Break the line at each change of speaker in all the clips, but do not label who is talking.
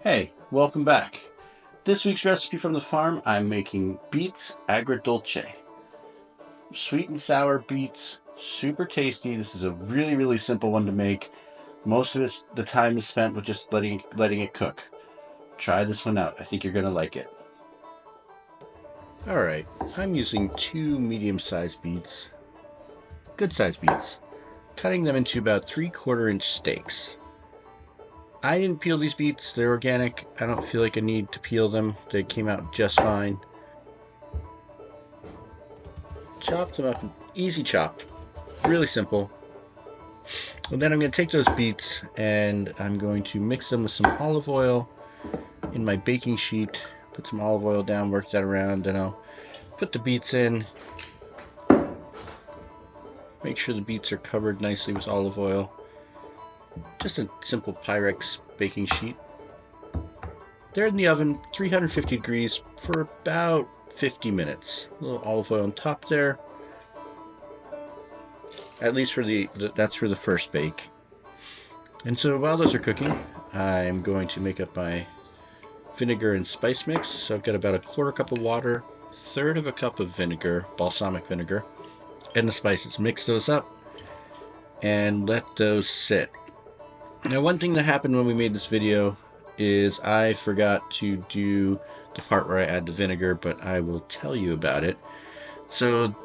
Hey, welcome back. This week's recipe from the farm, I'm making beets agrodolce. Sweet and sour beets, super tasty. This is a really simple one to make. Most of the time is spent with just letting it cook. Try this one out. I think you're gonna like it. Alright, I'm using two medium-sized beets, good-sized beets, cutting them into about 3/4 inch steaks. I didn't peel these beets, they're organic. I don't feel like I need to peel them. They came out just fine. Chop them up, easy chop, really simple. And then I'm going to take those beets and I'm going to mix them with some olive oil in my baking sheet. Put some olive oil down, work that around, then I'll put the beets in. Make sure the beets are covered nicely with olive oil. Just a simple Pyrex baking sheet. They're in the oven, 350 degrees, for about 50 minutes. A little olive oil on top there. At least for that's for the first bake. And so while those are cooking, I'm going to make up my vinegar and spice mix. So I've got about a 1/4 cup of water, 1/3 of a cup of vinegar, balsamic vinegar, and the spices. Mix those up and let those sit. Now, one thing that happened when we made this video is I forgot to do the part where I add the vinegar, but I will tell you about it. So,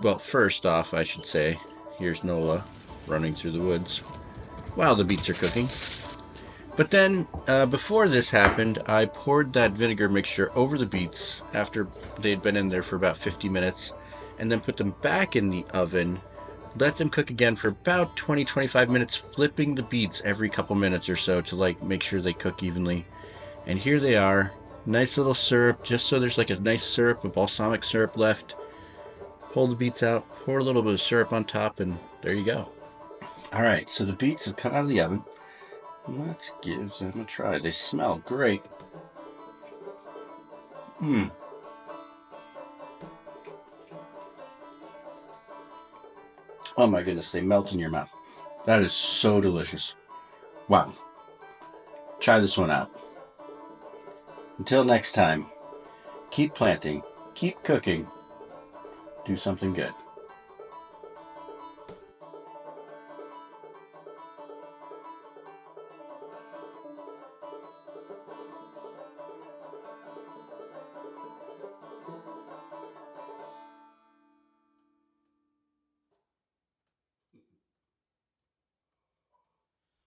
well, first off, I should say, here's Nola running through the woods while the beets are cooking. But then, before this happened, I poured that vinegar mixture over the beets after they'd been in there for about 50 minutes, and then put them back in the oven. Let them cook again for about 20-25 minutes, flipping the beets every couple minutes or so to make sure they cook evenly. And here they are, nice little syrup, just so there's like a nice syrup, a balsamic syrup left. Pull the beets out, pour a little bit of syrup on top, and there you go. All right, so the beets have come out of the oven. Let's give them a try. They smell great. Oh my goodness, they melt in your mouth. That is so delicious. Wow. Try this one out. Until next time, keep planting, keep cooking, do something good.